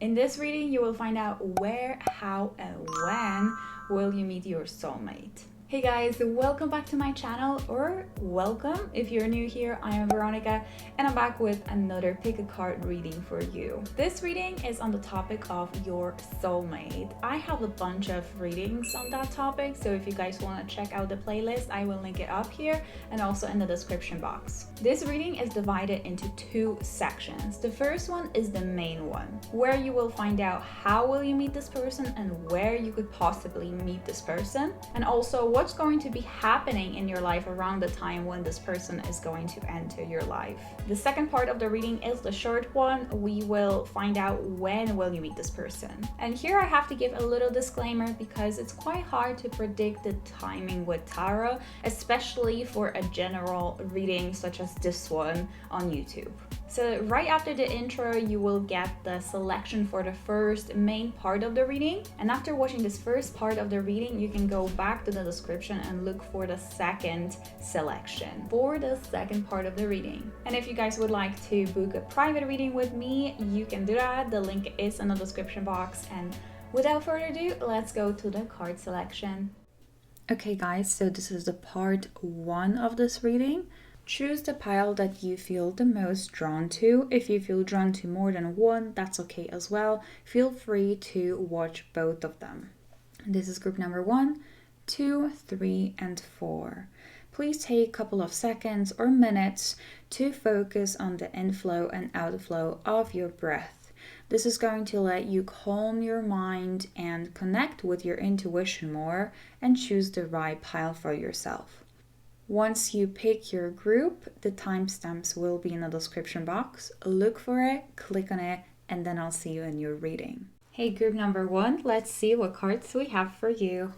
In this reading, you will find out where, how, and when will you meet your soulmate. Hey guys, welcome back to my channel, or welcome if you're new here. I am Veronica and I'm back with another pick a card reading for you. This reading is on the topic of your soulmate. I have a bunch of readings on that topic, so if you guys want to check out the playlist, I will link it up here and also in the description box. This reading is divided into two sections. The first one is the main one, where you will find out how will you meet this person and where you could possibly meet this person, and also what's going to be happening in your life around the time when this person is going to enter your life. The second part of the reading is the short one. We will find out when will you meet this person. And here I have to give a little disclaimer because it's quite hard to predict the timing with tarot, especially for a general reading such as this one on YouTube. So right after the intro, you will get the selection for the first main part of the reading. And after watching this first part of the reading, you can go back to the description and look for the second selection for the second part of the reading. And if you guys would like to book a private reading with me, you can do that. The link is in the description box. And without further ado, let's go to the card selection. Okay guys, so this is the part one of this reading. Choose the pile that you feel the most drawn to. If you feel drawn to more than one, that's okay as well. Feel free to watch both of them. This is group number 1, 2, 3, and 4. Please take a couple of seconds or minutes to focus on the inflow and outflow of your breath. This is going to let you calm your mind and connect with your intuition more and choose the right pile for yourself. Once you pick your group, the timestamps will be in the description box. Look for it, click on it, and then I'll see you in your reading. Hey, group number 1, let's see what cards we have for you.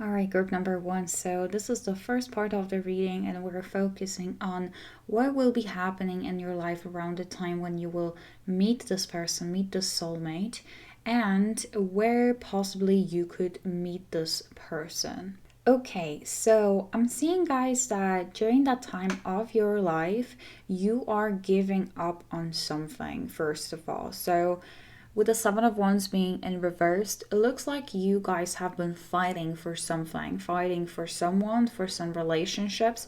Alright, group number 1, so this is the first part of the reading and we're focusing on what will be happening in your life around the time when you will meet this person, meet this soulmate, and where possibly you could meet this person. Okay, so I'm seeing, guys, that during that time of your life, you are giving up on something, first of all. So with the 7 of Wands being in reversed, it looks like you guys have been fighting for something, fighting for someone, for some relationship,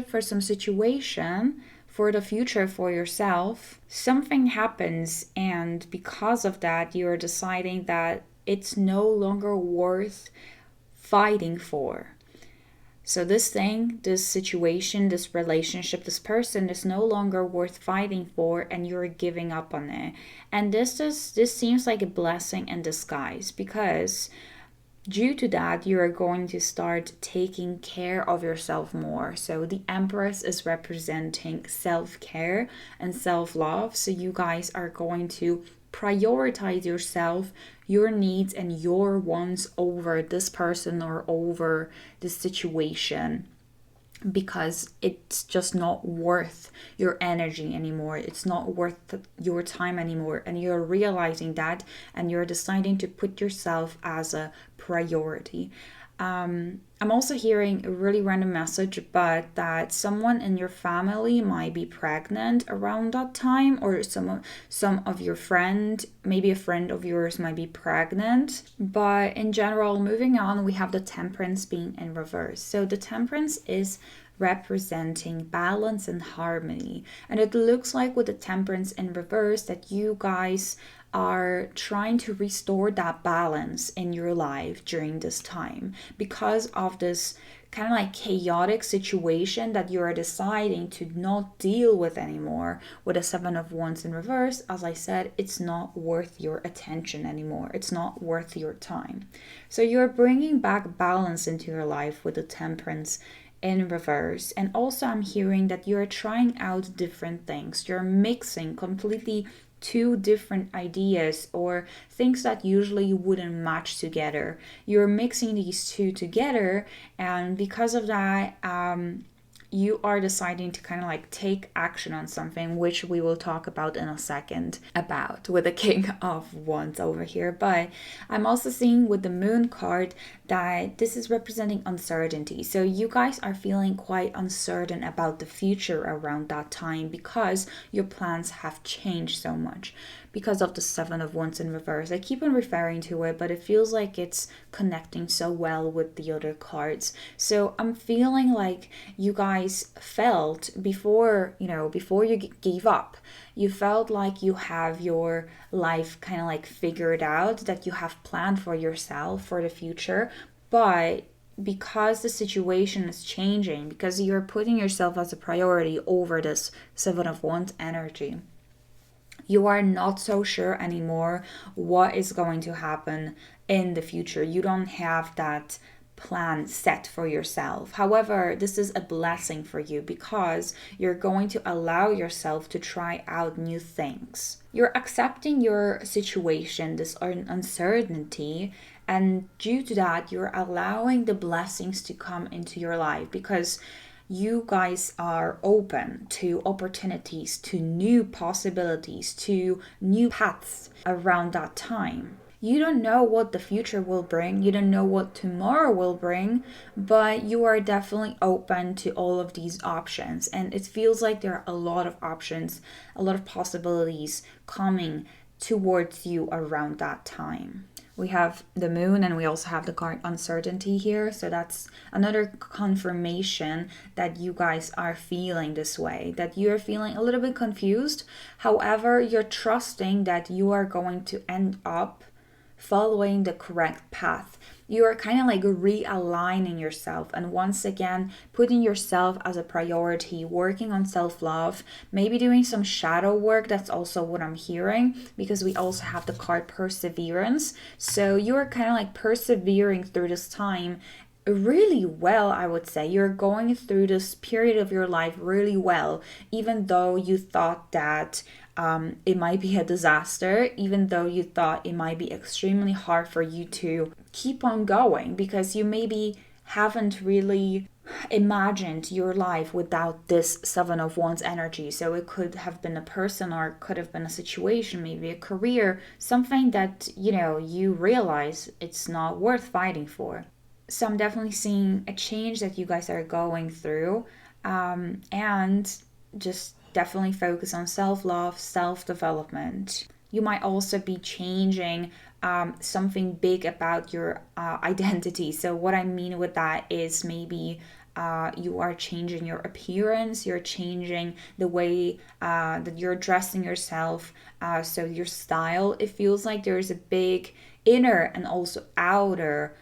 for some situation, for the future, for yourself. Something happens, and because of that, you're deciding that it's no longer worth fighting for. So this thing, this situation, this relationship, this person is no longer worth fighting for, and you're giving up on it. And this seems like a blessing in disguise, because due to that, you are going to start taking care of yourself more. So the Empress is representing self-care and self-love. So you guys are going to prioritize yourself, your needs and your wants over this person or over this situation, because it's just not worth your energy anymore. It's not worth your time anymore, and you're realizing that, and you're deciding to put yourself as a priority. I'm also hearing a really random message, but that someone in your family might be pregnant around that time, or some of your friend, maybe a friend of yours might be pregnant. But in general, moving on, we have the Temperance being in reverse. So the Temperance is representing balance and harmony, and it looks like with the Temperance in reverse that you guys are trying to restore that balance in your life during this time, because of this kind of like chaotic situation that you are deciding to not deal with anymore. With a 7 of Wands in reverse, as I said, it's not worth your attention anymore. It's not worth your time. So you're bringing back balance into your life with the Temperance in reverse. And also I'm hearing that you're trying out different things. You're mixing completely two different ideas or things that usually wouldn't match together. You're mixing these two together, and because of that, you are deciding to kind of like take action on something, which we will talk about in a second about with the King of Wands over here. But I'm also seeing with the Moon card that this is representing uncertainty. So you guys are feeling quite uncertain about the future around that time because your plans have changed so much. because of the Seven of Wands in reverse. I keep on referring to it, but it feels like it's connecting so well with the other cards. So I'm feeling like you guys felt before you gave up, you felt like you have your life kind of like figured out, that you have planned for yourself for the future. But because the situation is changing, because you're putting yourself as a priority over this Seven of Wands energy, you are not so sure anymore what is going to happen in the future. You don't have that plan set for yourself. However, this is a blessing for you because you're going to allow yourself to try out new things. You're accepting your situation, this uncertainty, and due to that, you're allowing the blessings to come into your life because you guys are open to opportunities, to new possibilities, to new paths around that time. You don't know what the future will bring, you don't know what tomorrow will bring, but you are definitely open to all of these options. And it feels like there are a lot of options, a lot of possibilities coming towards you around that time. We have the moon and we also have the card uncertainty here. So that's another confirmation that you guys are feeling this way, that you're feeling a little bit confused. However, you're trusting that you are going to end up following the correct path. You are kind of like realigning yourself and once again putting yourself as a priority, working on self-love, maybe doing some shadow work. That's also what I'm hearing because we also have the card perseverance. So you are kind of like persevering through this time really well, I would say. You're going through this period of your life really well, even though you thought that it might be a disaster, even though you thought it might be extremely hard for you to keep on going because you maybe haven't really imagined your life without this Seven of Wands energy. So it could have been a person or it could have been a situation, maybe a career, something that, you realize it's not worth fighting for. So I'm definitely seeing a change that you guys are going through, and just definitely focus on self-love, self-development. You might also be changing something big about your identity. So what I mean with that is maybe you are changing your appearance, you're changing the way that you're dressing yourself, so your style. It feels like there's a big inner and also outer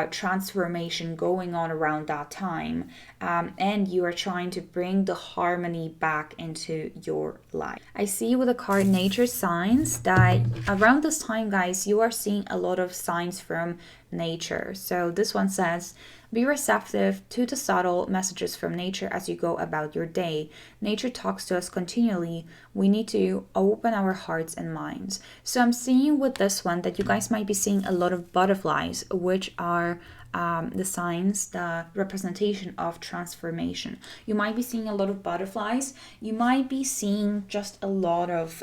transformation going on around that time, and you are trying to bring the harmony back into your life. I see with the card nature signs that around this time, guys, you are seeing a lot of signs from nature. So this one says, be receptive to the subtle messages from nature as you go about your day. Nature talks to us continually. We need to open our hearts and minds. So I'm seeing with this one that you guys might be seeing a lot of butterflies, which are the signs, the representation of transformation. You might be seeing a lot of butterflies. You might be seeing just a lot of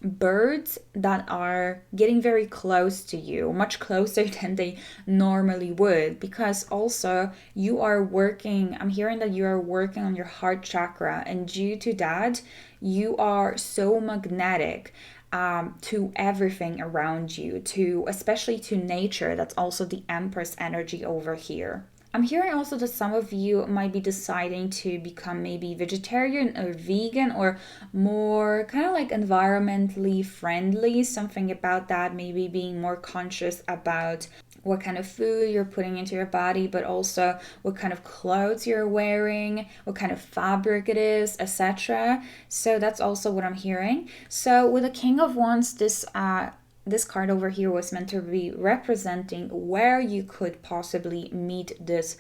birds that are getting very close to you, much closer than they normally would, because also you are working, I'm hearing that you are working on your heart chakra, and due to that you are so magnetic to everything around you, to especially to nature. That's also the Empress energy over here. I'm hearing also that some of you might be deciding to become maybe vegetarian or vegan, or more kind of like environmentally friendly, something about that, maybe being more conscious about what kind of food you're putting into your body, but also what kind of clothes you're wearing, what kind of fabric it is, etc. So that's also what I'm hearing. So with the King of Wands, this card over here was meant to be representing where you could possibly meet this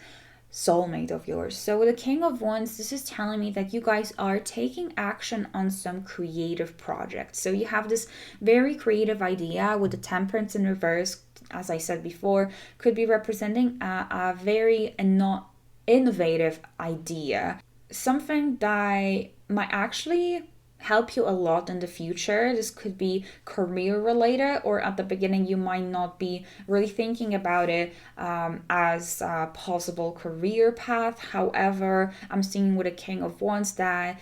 soulmate of yours. So with the King of Wands, this is telling me that you guys are taking action on some creative project. So you have this very creative idea with the Temperance in reverse, as I said before, could be representing a very innovative idea, something that might actually help you a lot in the future. This could be career related, or at the beginning you might not be really thinking about it as a possible career path. However, I'm seeing with a King of Wands that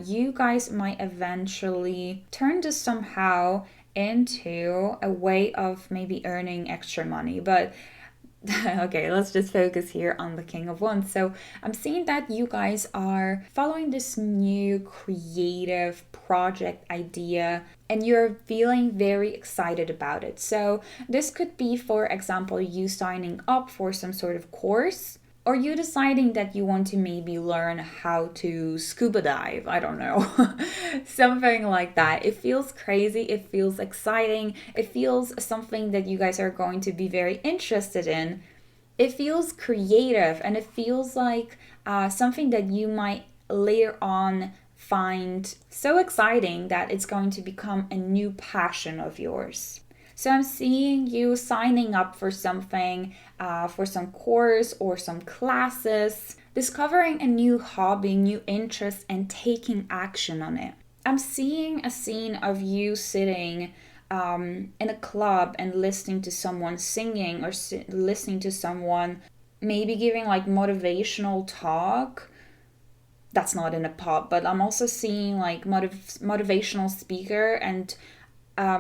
you guys might eventually turn this somehow into a way of maybe earning extra money. But okay, let's just focus here on the King of Wands. So I'm seeing that you guys are following this new creative project idea and you're feeling very excited about it. So this could be, for example, you signing up for some sort of course, or you deciding that you want to maybe learn how to scuba dive. I don't know. Something like that. It feels crazy. It feels exciting. It feels something that you guys are going to be very interested in. It feels creative, and it feels like something that you might later on find so exciting that it's going to become a new passion of yours. So I'm seeing you signing up for something, for some course or some classes, discovering a new hobby, new interest, and taking action on it. I'm seeing a scene of you sitting in a club and listening to someone singing, or listening to someone maybe giving like motivational talk. That's not in a pub, but I'm also seeing like motivational speaker, and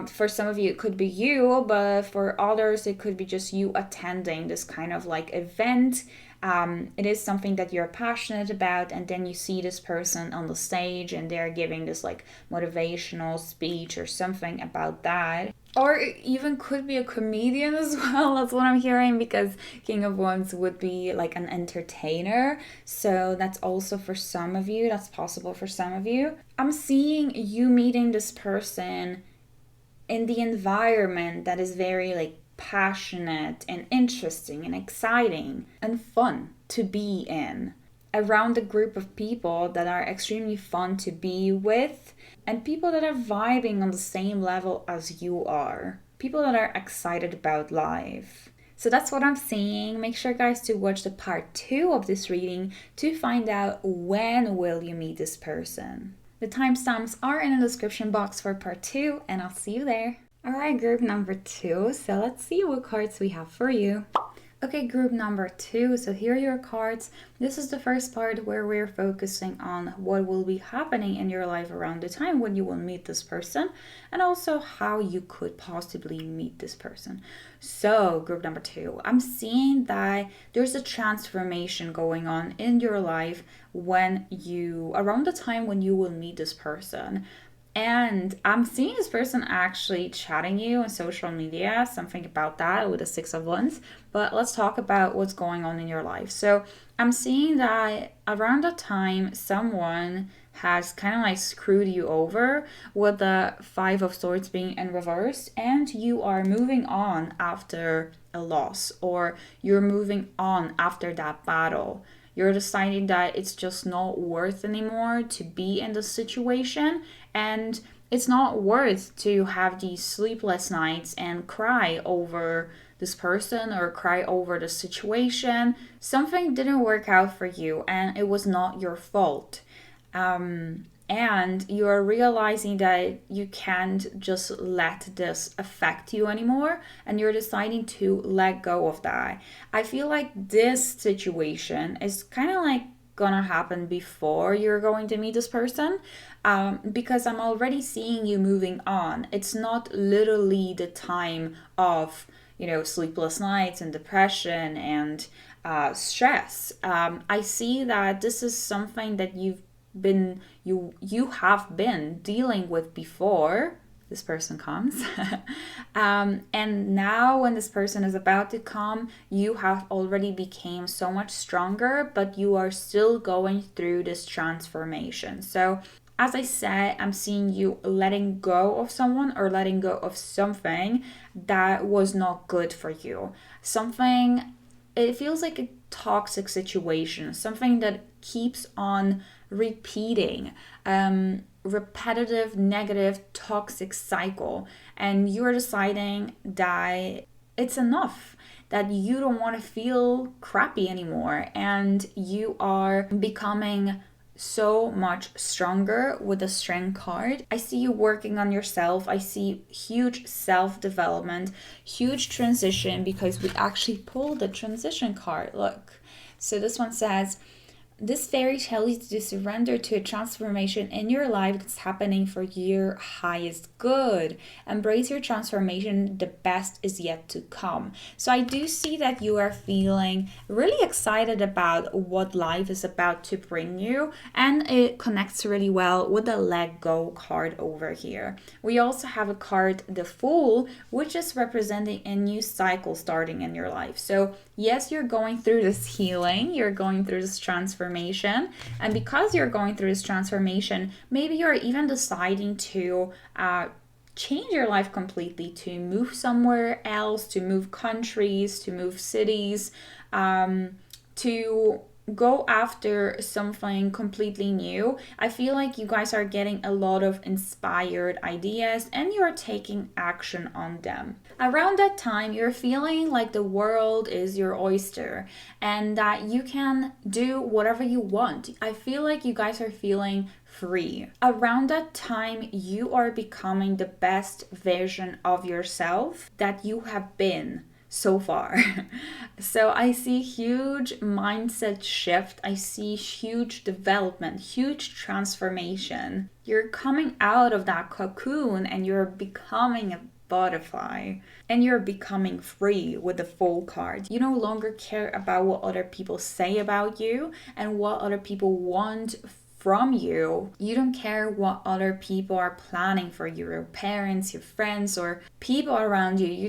for some of you it could be you, but for others it could be just you attending this kind of like event. It is something that you're passionate about, and then you see this person on the stage and they're giving this like motivational speech or something about that. Or it even could be a comedian as well. That's what I'm hearing, because King of Wands would be like an entertainer. So that's also for some of you. That's possible for some of you. I'm seeing you meeting this person in the environment that is very like passionate and interesting and exciting and fun to be in, around a group of people that are extremely fun to be with, and people that are vibing on the same level as you are, people that are excited about life. So that's what I'm seeing. Make sure, guys, to watch the part 2 of this reading to find out when will you meet this person. The timestamps are in the description box for part 2, and I'll see you there. Alright, group number 2. So let's see what cards we have for you. Okay, group number 2. So here are your cards. This is the first part where we're focusing on what will be happening in your life around the time when you will meet this person, and also how you could possibly meet this person. So group number 2, I'm seeing that there's a transformation going on in your life around the time when you will meet this person. And I'm seeing this person actually chatting you on social media, something about that with the 6 of Wands. But let's talk about what's going on in your life. So I'm seeing that around that time, someone has kind of like screwed you over, with the 5 of Swords being in reverse, and you are moving on after a loss, or you're moving on after that battle. You're deciding that it's just not worth anymore to be in the situation, and it's not worth to have these sleepless nights and cry over this person or cry over the situation. Something didn't work out for you, and it was not your fault. And you are realizing that you can't just let this affect you anymore, and you're deciding to let go of that. I feel like this situation is kind of like gonna happen before you're going to meet this person, because I'm already seeing you moving on. It's not literally the time of, sleepless nights and depression and stress. I see that this is something that you have been dealing with before this person comes. And now when this person is about to come, you have already become so much stronger, but you are still going through this transformation. So as I said, I'm seeing you letting go of someone or letting go of something that was not good for you. It feels like a toxic situation, something that keeps on repeating, repetitive, negative, toxic cycle, and you're deciding that it's enough, that you don't want to feel crappy anymore, and you are becoming so much stronger with the strength card. I see you working on yourself. I see huge self-development, huge transition, because we actually pulled the transition card. Look. So this one says, this fairy tells you to surrender to a transformation in your life that's happening for your highest good. Embrace your transformation. The best is yet to come. So I do see that you are feeling really excited about what life is about to bring you, and it connects really well with the let go card over here. We also have a card, the Fool, which is representing a new cycle starting in your life. So yes, you're going through this healing, you're going through this transformation, and because you're going through this transformation, maybe you're even deciding to change your life completely, to move somewhere else, to move countries, to move cities, to go after something completely new. I feel like you guys are getting a lot of inspired ideas and you're taking action on them. Around that time, you're feeling like the world is your oyster and that you can do whatever you want. I feel like you guys are feeling free. Around that time, you are becoming the best version of yourself that you have been so far. So I see huge mindset shift. I see huge development, huge transformation. You're coming out of that cocoon and you're becoming a butterfly, and you're becoming free with the Fool card. You no longer care about what other people say about you and what other people want from you. You don't care what other people are planning for you, your parents, your friends, or people around you. You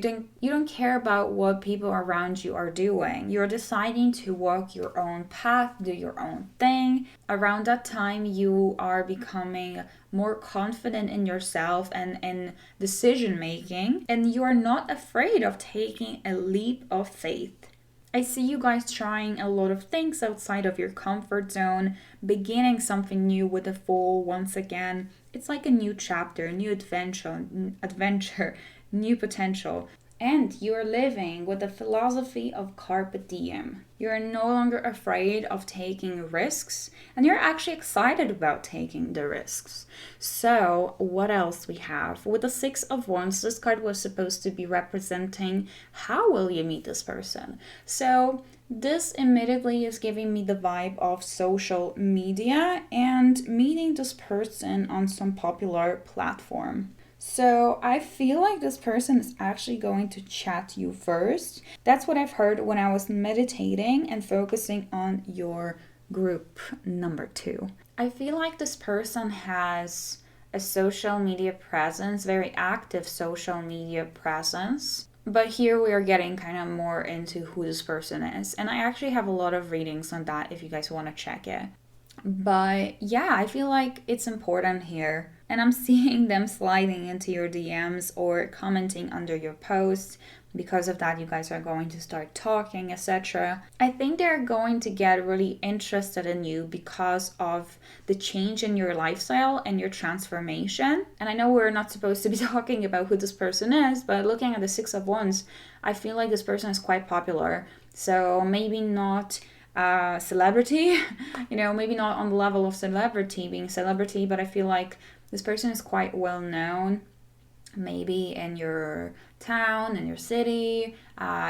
don't care about what people around you are doing. You're deciding to walk your own path, do your own thing. Around that time, you are becoming more confident in yourself and in decision making, and you are not afraid of taking a leap of faith. I see you guys trying a lot of things outside of your comfort zone, beginning something new with the Fool once again. It's like a new chapter, a new adventure, new potential. And you're living with the philosophy of carpe diem. You're no longer afraid of taking risks, and you're actually excited about taking the risks. So what else we have? With the Six of Wands, this card was supposed to be representing how will you meet this person. So this immediately is giving me the vibe of social media and meeting this person on some popular platform. So I feel like this person is actually going to chat you first. That's what I've heard when I was meditating and focusing on your group number 2. I feel like this person has a social media presence, very active social media presence. But here we are getting kind of more into who this person is. And I actually have a lot of readings on that if you guys want to check it. But yeah, I feel like it's important here. And I'm seeing them sliding into your DMs or commenting under your posts. Because of that, you guys are going to start talking, etc. I think they're going to get really interested in you because of the change in your lifestyle and your transformation. And I know we're not supposed to be talking about who this person is, but looking at the Six of Wands, I feel like this person is quite popular. So maybe not celebrity, maybe not on the level of celebrity, being celebrity, but I feel like this person is quite well known, maybe in your town, in your city,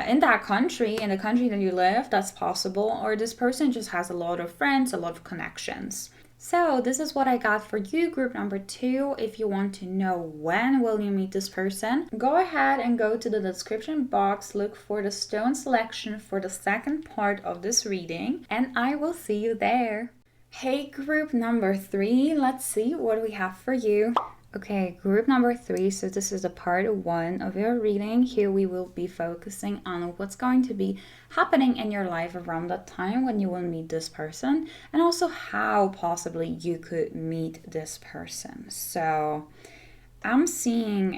in that country, in the country that you live, that's possible, or this person just has a lot of friends, a lot of connections. So this is what I got for you, group number 2. If you want to know when will you meet this person, go ahead and go to the description box, look for the stone selection for the second part of this reading, and I will see you there. Hey, group number 3, let's see what we have for you. Okay, group number 3, so this is the part 1 of your reading. Here we will be focusing on what's going to be happening in your life around that time when you will meet this person, and also how possibly you could meet this person. So I'm seeing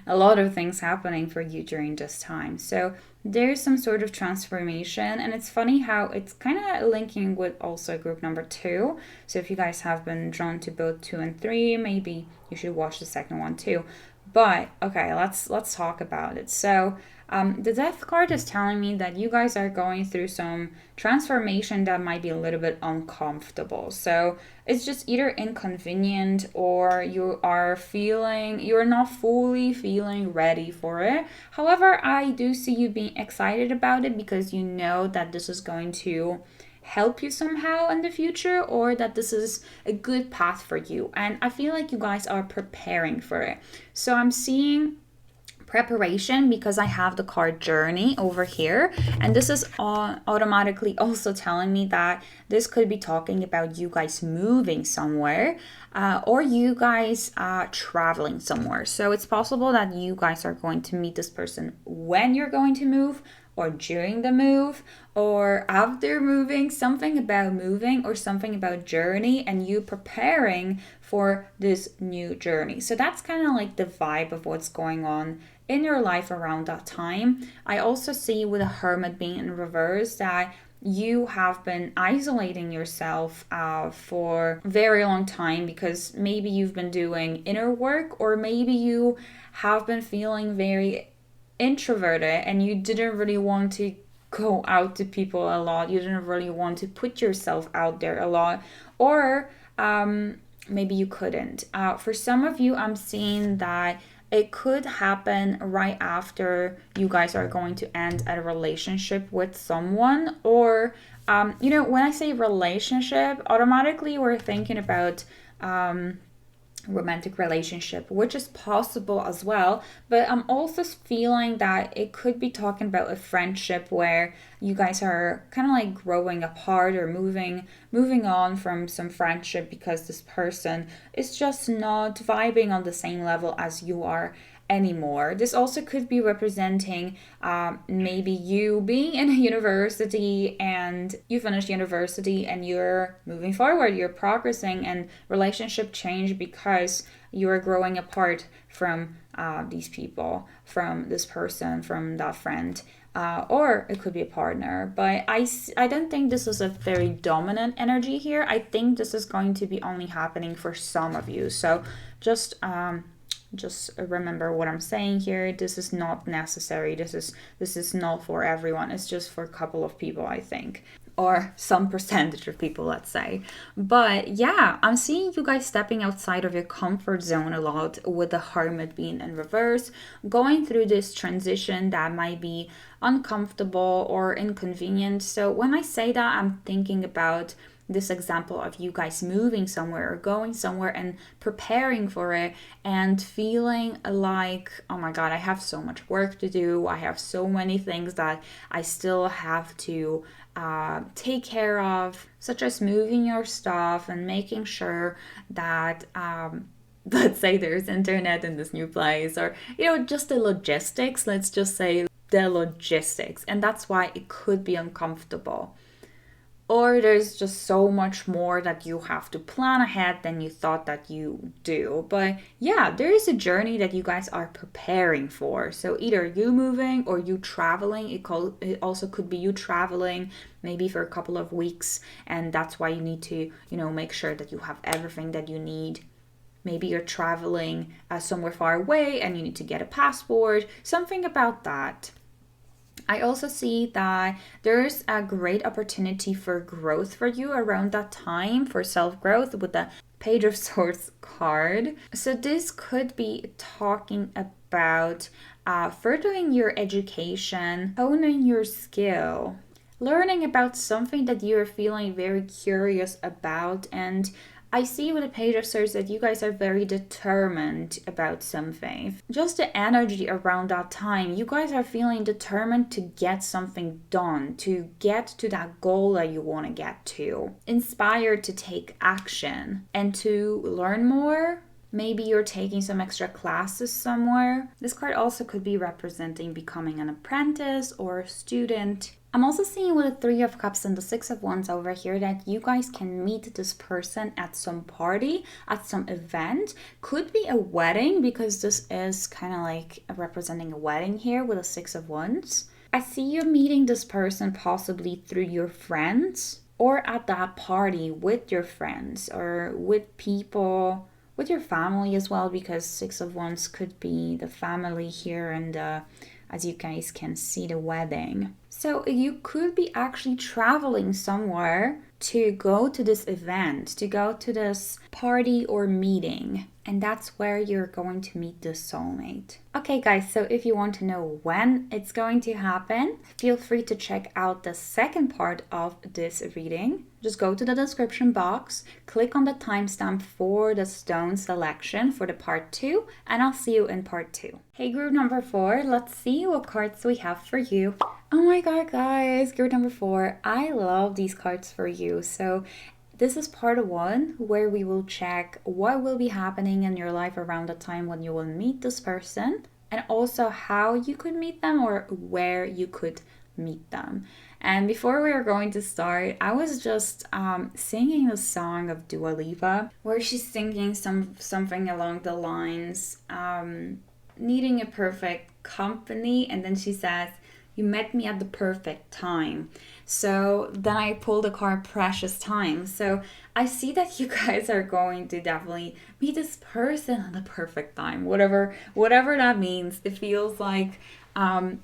a lot of things happening for you during this time. So there's some sort of transformation, and it's funny how it's kind of linking with also group number 2. So if you guys have been drawn to both 2 and 3, maybe you should watch the second one too. But okay, let's talk about it. So The Death card is telling me that you guys are going through some transformation that might be a little bit uncomfortable. So it's just either inconvenient or you're not fully feeling ready for it. However, I do see you being excited about it because you know that this is going to help you somehow in the future, or that this is a good path for you. And I feel like you guys are preparing for it. So I'm seeing preparation because I have the card journey over here, and this is automatically also telling me that this could be talking about you guys moving somewhere, or you guys traveling somewhere. So it's possible that you guys are going to meet this person when you're going to move, or during the move, or after moving, something about moving or something about journey and you preparing for this new journey. So that's kind of like the vibe of what's going on in your life around that time. I also see with a Hermit being in reverse that you have been isolating yourself for a very long time because maybe you've been doing inner work, or maybe you have been feeling very introverted and you didn't really want to go out to people a lot. You didn't really want to put yourself out there a lot, or maybe you couldn't. For some of you, I'm seeing that it could happen right after you guys are going to end a relationship with someone, or when I say relationship, automatically we're thinking about romantic relationship, which is possible as well, but I'm also feeling that it could be talking about a friendship where you guys are kind of like growing apart or moving on from some friendship because this person is just not vibing on the same level as you are anymore. This also could be representing maybe you being in a university and you finished university and you're moving forward, you're progressing, and relationship change because you're growing apart from these people, from this person, from that friend. Or it could be a partner, but I don't think this is a very dominant energy here. I think this is going to be only happening for some of you. So just remember what I'm saying here. This is not necessary. This is not for everyone. It's just for a couple of people, I think, or some percentage of people, let's say. But yeah, I'm seeing you guys stepping outside of your comfort zone a lot with the Hermit being in reverse, going through this transition that might be uncomfortable or inconvenient. So when I say that, I'm thinking about this example of you guys moving somewhere or going somewhere and preparing for it and feeling like, oh my God, I have so much work to do. I have so many things that I still have to take care of, such as moving your stuff and making sure that let's say there's internet in this new place, or just the logistics. Let's just say the logistics, and that's why it could be uncomfortable. Or there's just so much more that you have to plan ahead than you thought that you do. But yeah, there is a journey that you guys are preparing for. So either you moving or you traveling. It also could be you traveling maybe for a couple of weeks. And that's why you need to, make sure that you have everything that you need. Maybe you're traveling somewhere far away and you need to get a passport. Something about that. I also see that there's a great opportunity for growth for you around that time, for self-growth with the Page of Swords card. So this could be talking about furthering your education, honing your skill, learning about something that you're feeling very curious about. And I see with the Page of Swords that you guys are very determined about something. Just the energy around that time, you guys are feeling determined to get something done, to get to that goal that you want to get to. Inspired to take action and to learn more. Maybe you're taking some extra classes somewhere. This card also could be representing becoming an apprentice or a student. I'm also seeing with the Three of Cups and the Six of Wands over here that you guys can meet this person at some party, at some event. Could be a wedding, because this is kind of like representing a wedding here with a Six of Wands. I see you meeting this person possibly through your friends or at that party with your friends or with people, with your family as well, because Six of Wands could be the family here and as you guys can see the wedding. So you could be actually traveling somewhere to go to this event, to go to this party or meeting. And that's where you're going to meet the soulmate. Okay guys, so if you want to know when it's going to happen, feel free to check out the second part of this reading. Just go to the description box, click on the timestamp for the stone selection for the part 2, and I'll see you in part 2. Hey group number 4, let's see what cards we have for you. Oh my god guys, group number 4, I love these cards for you. So this is part 1 where we will check what will be happening in your life around the time when you will meet this person, and also how you could meet them or where you could meet them. And before we are going to start, I was just singing a song of 𝘠𝘎𝘓 where she's singing something along the lines, needing a perfect company, and then she says, "You met me at the perfect time." So then I pulled the card Precious Time. So I see that you guys are going to definitely meet this person at the perfect time. Whatever that means. It feels like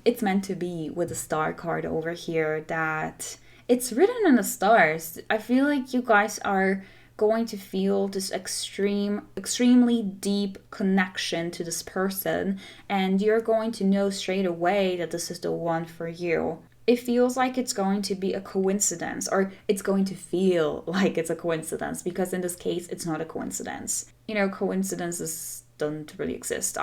it's meant to be with the star card over here, that it's written in the stars. I feel like you guys are going to feel this extremely deep connection to this person, and you're going to know straight away that this is the one for you. It feels like it's going to be a coincidence, or it's going to feel like it's a coincidence, because in this case it's not a coincidence. You know, coincidences don't really exist.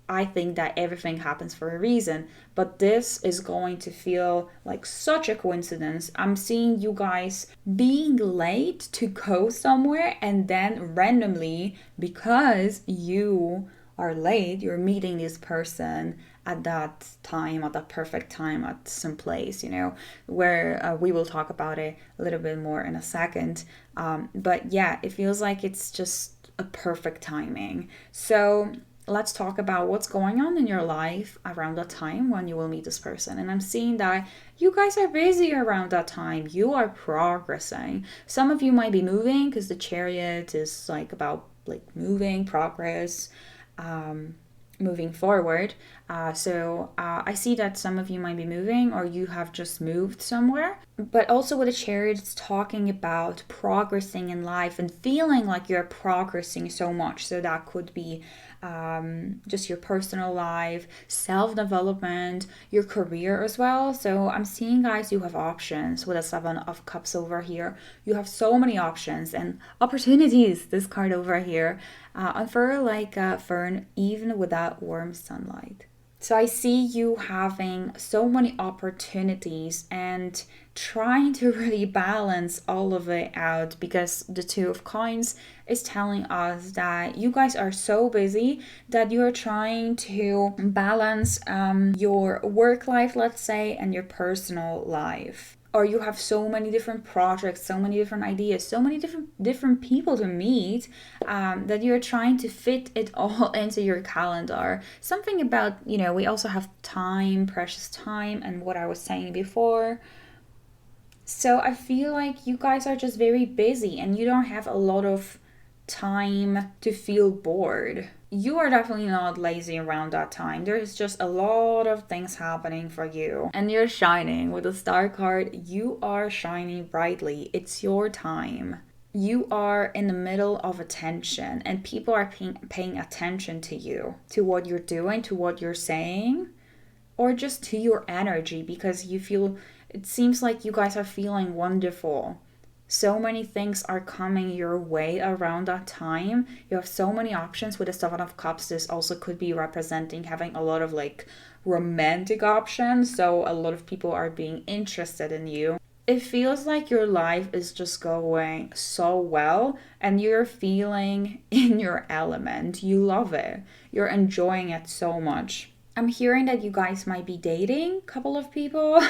I think that everything happens for a reason, but this is going to feel like such a coincidence. I'm seeing you guys being late to go somewhere, and then randomly, because you are late, you're meeting this person at that time, at that perfect time, at some place, you know, where we will talk about it a little bit more in a second. But yeah, it feels like it's just a perfect timing. So let's talk about what's going on in your life around that time when you will meet this person. And I'm seeing that you guys are busy around that time. You are progressing. Some of you might be moving, because the Chariot is like about like moving, progress, moving forward. So I see that some of you might be moving, or you have just moved somewhere. But also with the Chariot, it's talking about progressing in life and feeling like you're progressing so much. So that could be just your personal life, self-development, your career as well. So I'm seeing, guys, you have options with a 7 of Cups over here. You have so many options and opportunities, this card over here, unfurl like a fern even without warm sunlight. So I see you having so many opportunities and trying to really balance all of it out, because the 2 of Coins is telling us that you guys are so busy that you're trying to balance your work life, let's say, and your personal life. Or you have so many different projects, so many different ideas, so many different people to meet, that you're trying to fit it all into your calendar. Something about, you know, we also have time, precious time, and what I was saying before. So I feel like you guys are just very busy and you don't have a lot of time to feel bored. You are definitely not lazy around that time. There's just a lot of things happening for you. And you're shining. With the Star card, you are shining brightly. It's your time. You are in the middle of attention, and people are paying attention to you, to what you're doing, to what you're saying, or just to your energy, because you feel, it seems like you guys are feeling wonderful. So many things are coming your way around that time. You have so many options with the 7 of Cups. This also could be representing having a lot of like romantic options. So a lot of people are being interested in you. It feels like your life is just going so well and you're feeling in your element. You love it. You're enjoying it so much. I'm hearing that you guys might be dating a couple of people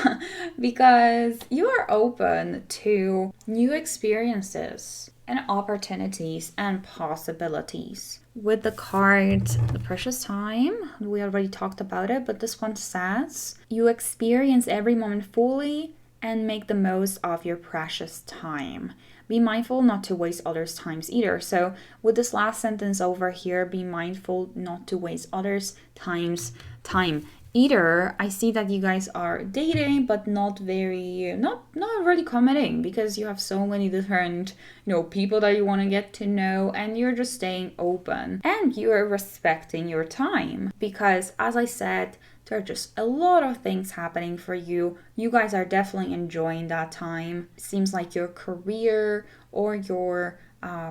because you are open to new experiences and opportunities and possibilities. With the card, the Precious Time, we already talked about it, but this one says, you experience every moment fully and make the most of your precious time. Be mindful not to waste others' times either. So with this last sentence over here, be mindful not to waste others' times, time. Either I see that you guys are dating, but not really committing, because you have so many different, people that you want to get to know, and you're just staying open and you're respecting your time. Because as I said, there are just a lot of things happening for you. You guys are definitely enjoying that time. It seems like your career or your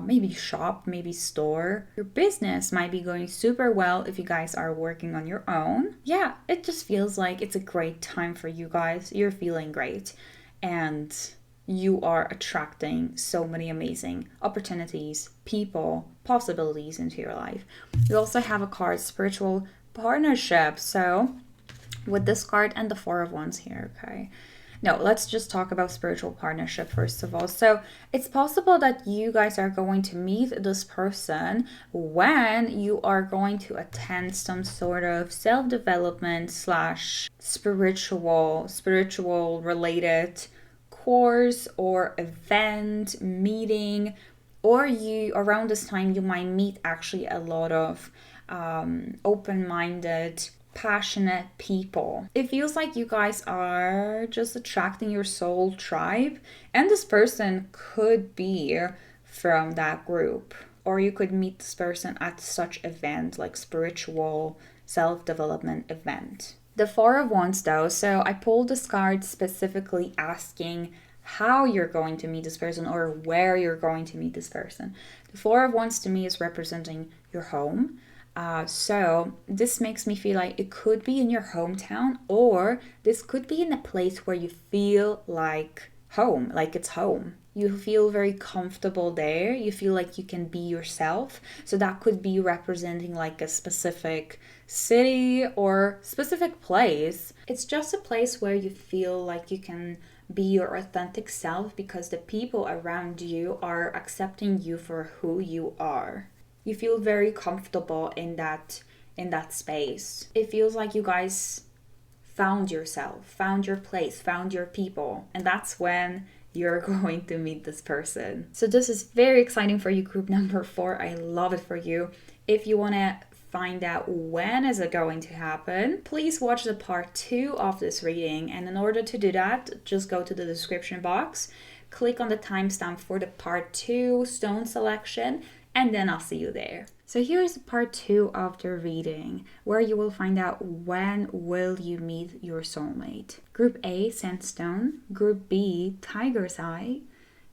maybe shop, maybe store, your business might be going super well if you guys are working on your own. Yeah, it just feels like it's a great time for you guys. You're feeling great and you are attracting so many amazing opportunities, people, possibilities into your life. We also have a card, spiritual partnership. So with this card and the Four of Wands here, okay? No, let's just talk about spiritual partnership first of all. So it's possible that you guys are going to meet this person when you are going to attend some sort of self-development / spiritual related course or event, meeting, or you around this time you might meet actually a lot of open-minded, passionate people. It feels like you guys are just attracting your soul tribe, and this person could be from that group, or you could meet this person at such event, like spiritual self-development event. The Four of Wands though, so I pulled this card specifically asking how you're going to meet this person or where you're going to meet this person. The Four of Wands to me is representing your home. So this makes me feel like it could be in your hometown, or this could be in a place where you feel like home, like it's home. You feel very comfortable there. You feel like you can be yourself. So that could be representing like a specific city or specific place. It's just a place where you feel like you can be your authentic self because the people around you are accepting you for who you are. You feel very comfortable in that space. It feels like you guys found yourself, found your place, found your people, and that's when you're going to meet this person. So this is very exciting for you, group number 4. I love it for you. If you want to find out when is it going to happen, please watch the part 2 of this reading, and in order to do that, just go to the description box, click on the timestamp for the part 2 stone selection, and then I'll see you there. So here's part 2 of the reading, where you will find out when will you meet your soulmate. Group A, sandstone. Group B, tiger's eye.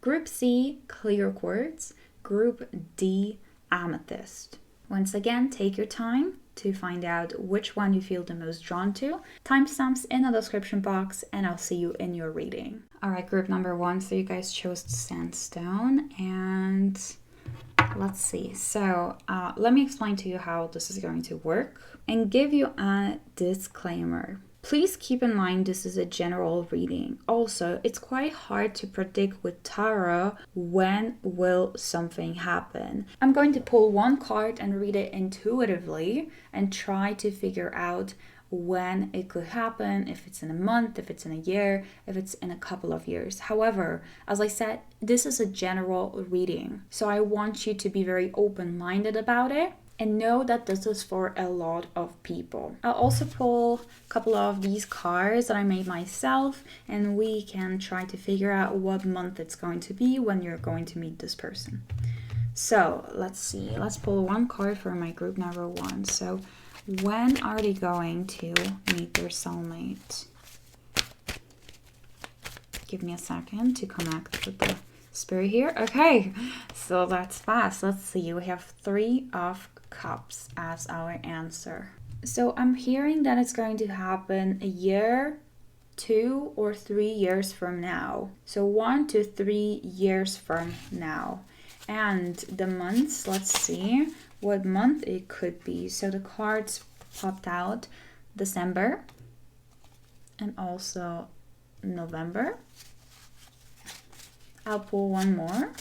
Group C, clear quartz. Group D, amethyst. Once again, take your time to find out which one you feel the most drawn to. Timestamps in the description box, and I'll see you in your reading. All right, group number 1. So you guys chose sandstone, and let's see. So let me explain to you how this is going to work and give you a disclaimer. Please keep in mind this is a general reading. Also, it's quite hard to predict with tarot when will something happen. I'm going to pull one card and read it intuitively and try to figure out when it could happen, if it's in a month, if it's in a year, if it's in a couple of years. However, as I said, this is a general reading. So I want you to be very open-minded about it and know that this is for a lot of people. I'll also pull a couple of these cards that I made myself, and we can try to figure out what month it's going to be when you're going to meet this person. So let's see. Let's pull one card for my group number 1. So when are they going to meet their soulmate? Give me a second to connect with the spirit here. Okay, so that's fast. Let's see. We have 3 of Cups as our answer. So I'm hearing that it's going to happen a year, 2 or 3 years from now. So 1 to 3 years from now. And the months, let's see what month it could be. So the cards popped out December and also November. I'll pull one more.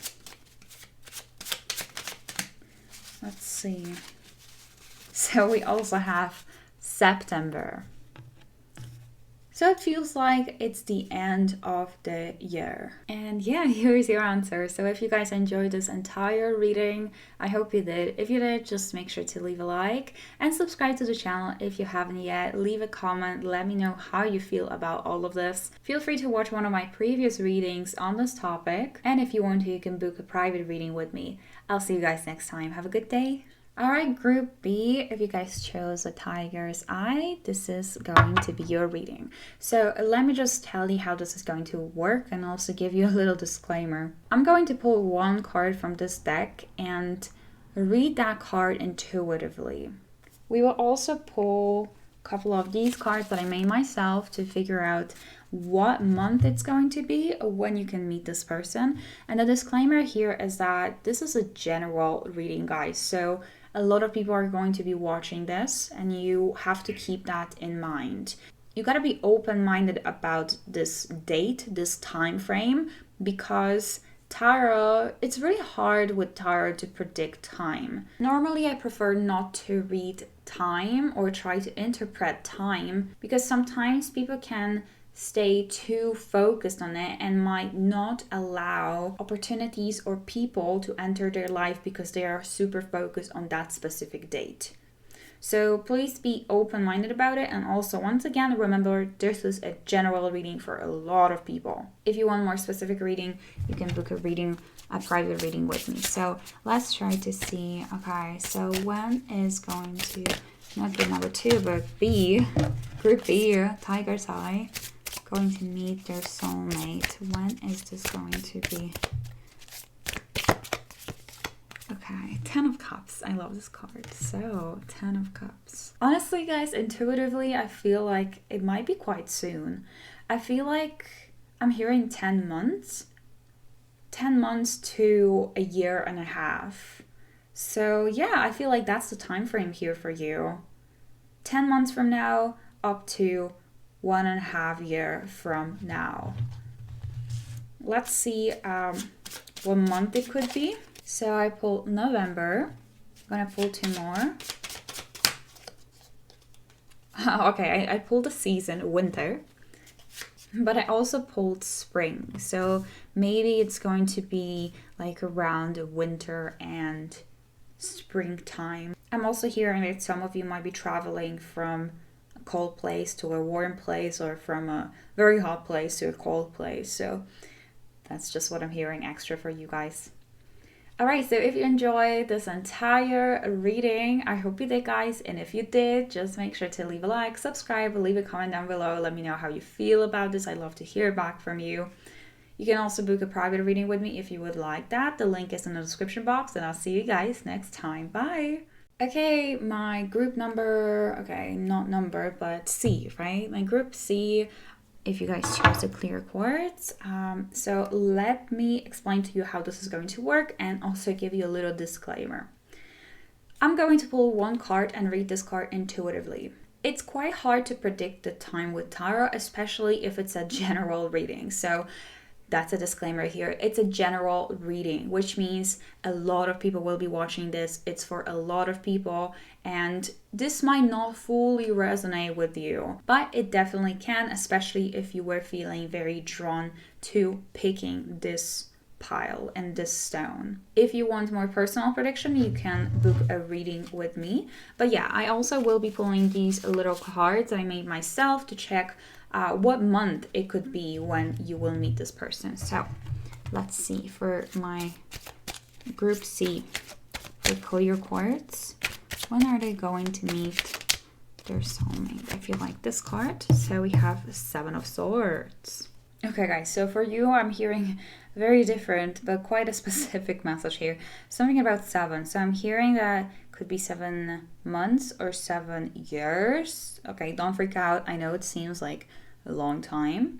Let's see. So we also have September. So it feels like it's the end of the year. And yeah, here's your answer. So if you guys enjoyed this entire reading, I hope you did. If you did, just make sure to leave a like and subscribe to the channel if you haven't yet. Leave a comment, let me know how you feel about all of this. Feel free to watch one of my previous readings on this topic. And if you want to, you can book a private reading with me. I'll see you guys next time. Have a good day. Alright, Group B, if you guys chose a tiger's eye, this is going to be your reading. So let me just tell you how this is going to work and also give you a little disclaimer. I'm going to pull one card from this deck and read that card intuitively. We will also pull a couple of these cards that I made myself to figure out what month it's going to be when you can meet this person. And the disclaimer here is that this is a general reading, guys. So a lot of people are going to be watching this and you have to keep that in mind. You got to be open-minded about this date, this time frame, because tarot, it's really hard with tarot to predict time. Normally, I prefer not to read time or try to interpret time because sometimes people can stay too focused on it and might not allow opportunities or people to enter their life because they are super focused on that specific date. So please be open-minded about it. And also, once again, remember this is a general reading for a lot of people. If you want more specific reading, you can book a private reading with me. So let's try to see. Okay, so when is going to, not group number 2, but B, Group B, Tiger's Eye, going to meet their soulmate. When is this going to be? Okay, 10 of Cups. I love this card. So, 10 of Cups. Honestly, guys, intuitively, I feel like it might be quite soon. I feel like I'm hearing 10 months. 10 months to a year and a half. So, yeah, I feel like that's the time frame here for you. 10 months from now up to 1.5 years from now. Let's see what month it could be. So I pulled November. I'm gonna pull 2 more. Okay, I pulled a season, winter. But I also pulled spring. So maybe it's going to be like around winter and springtime. I'm also hearing that some of you might be traveling from a cold place to a warm place, or from a very hot place to a cold place. So that's just what I'm hearing extra for you guys. Alright, so if you enjoyed this entire reading, I hope you did, guys. And if you did, just make sure to leave a like, subscribe, leave a comment down below. Let me know how you feel about this. I'd love to hear back from you. You can also book a private reading with me if you would like that. The link is in the description box, and I'll see you guys next time. Bye! Okay, my group number, okay, not number, but C, right? My group C, if you guys chose a clear quartz. So let me explain to you how this is going to work and also give you a little disclaimer. I'm going to pull one card and read this card intuitively. It's quite hard to predict the time with tarot, especially if it's a general reading. So that's a disclaimer here. It's a general reading, which means a lot of people will be watching this. It's for a lot of people, and this might not fully resonate with you, but it definitely can, especially if you were feeling very drawn to picking this pile and this stone. If you want more personal prediction, you can book a reading with me. But yeah, I also will be pulling these little cards that I made myself to check what month it could be when you will meet this person. So let's see, for my group C, the clear quartz, when are they going to meet their soulmate? I feel like this card. So we have 7 of Swords. Okay, guys, so for you, I'm hearing very different, but quite a specific message here. Something about 7. So I'm hearing that could be 7 months or 7 years. Okay, don't freak out. I know it seems like a long time,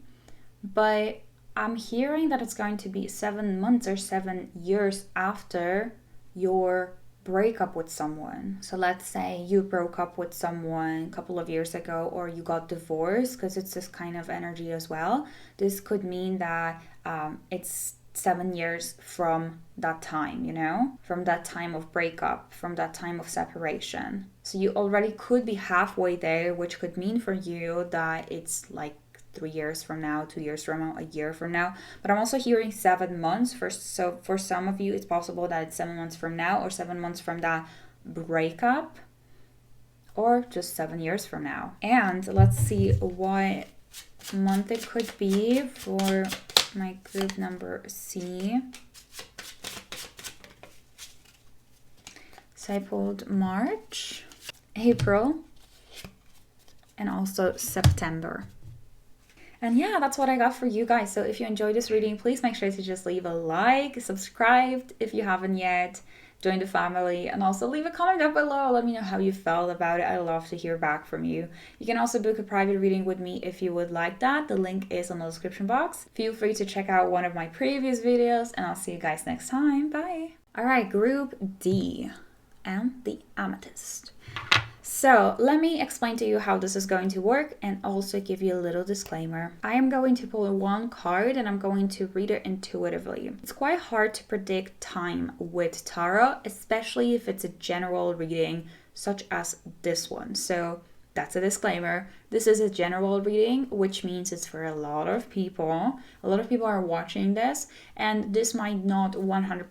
but I'm hearing that it's going to be 7 months or 7 years after your breakup with someone. So let's say you broke up with someone a couple of years ago, or you got divorced, because it's this kind of energy as well. This could mean that it's 7 years from that time, you know, from that time of breakup, from that time of separation. So you already could be halfway there, which could mean for you that it's like 3 years from now, 2 years from now, a year from now. But I'm also hearing 7 months. So for some of you, it's possible that it's 7 months from now or 7 months from that breakup, or just 7 years from now. And let's see what month it could be for my group number C. So I pulled March, April, and also September. And yeah, that's what I got for you guys. So if you enjoyed this reading, please make sure to just leave a like, subscribe if you haven't yet, join the family, and also leave a comment down below. Let me know how you felt about it. I love to hear back from you. You can also book a private reading with me if you would like that. The link is on the description box. Feel free to check out one of my previous videos, and I'll see you guys next time. Bye. All right, group D and the amethyst. So let me explain to you how this is going to work and also give you a little disclaimer. I am going to pull one card and I'm going to read it intuitively. It's quite hard to predict time with tarot, especially if it's a general reading such as this one. So that's a disclaimer. This is a general reading, which means it's for a lot of people. A lot of people are watching this, and this might not 100%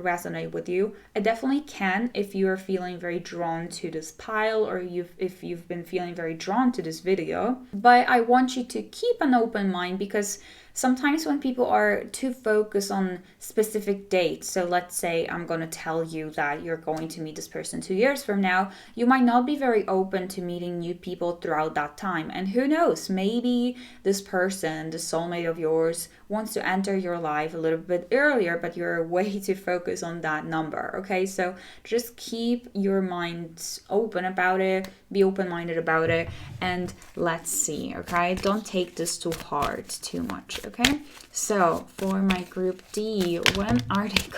resonate with you. It definitely can if you're feeling very drawn to this pile, or if you've been feeling very drawn to this video. But I want you to keep an open mind, because sometimes when people are too focused on specific dates, so let's say I'm going to tell you that you're going to meet this person 2 years from now, you might not be very open to meeting new people throughout that time. And who knows, maybe this person, the soulmate of yours, wants to enter your life a little bit earlier, but you're way too focused on that number, okay? So just keep your mind open about it, be open-minded about it, and let's see, okay? Don't take this too hard, too much, okay? So for my group D, when are they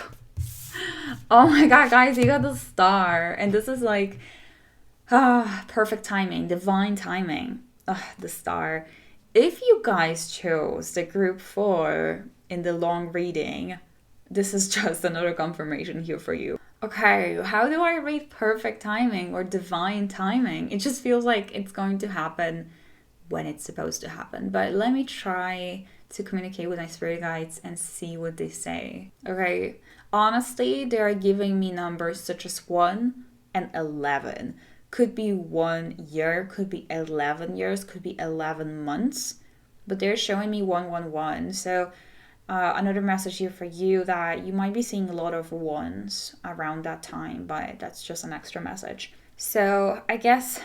oh my god, guys, you got the star, and this is like perfect timing, divine timing. The star. If you guys chose the group 4 in the long reading, this is just another confirmation here for you. Okay, how do I read perfect timing or divine timing? It just feels like it's going to happen when it's supposed to happen. But let me try to communicate with my spirit guides and see what they say. Okay, honestly, they are giving me numbers such as 1 and 11. Could be 1 year, could be 11 years, could be 11 months. But they're showing me 111. So another message here for you, that you might be seeing a lot of ones around that time, but that's just an extra message. So I guess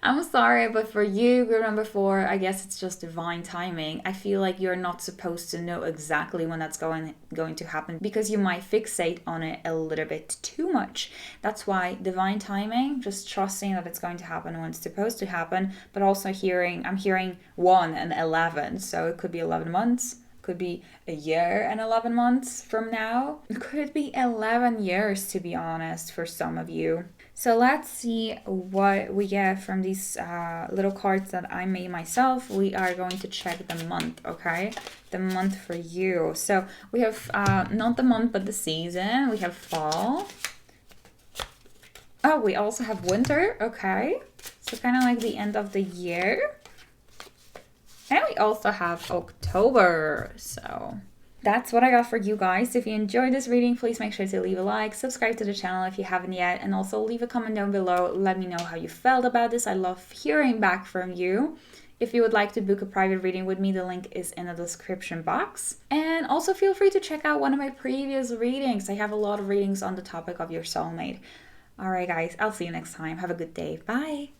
I'm sorry, but for you, group number 4, I guess it's just divine timing. I feel like you're not supposed to know exactly when that's going to happen, because you might fixate on it a little bit too much. That's why divine timing, just trusting that it's going to happen when it's supposed to happen, but also I'm hearing 1 and 11. So it could be 11 months, could be a year and 11 months from now. It could be 11 years, to be honest, for some of you. So let's see what we get from these little cards that I made myself. We are going to check the month, okay? The month for you. So we have not the month, but the season. We have fall. Oh, we also have winter, okay? So kind of like the end of the year. And we also have October. So that's what I got for you guys. If you enjoyed this reading, please make sure to leave a like, subscribe to the channel if you haven't yet, and also leave a comment down below. Let me know how you felt about this. I love hearing back from you. If you would like to book a private reading with me, the link is in the description box. And also feel free to check out one of my previous readings. I have a lot of readings on the topic of your soulmate. All right, guys, I'll see you next time. Have a good day. Bye.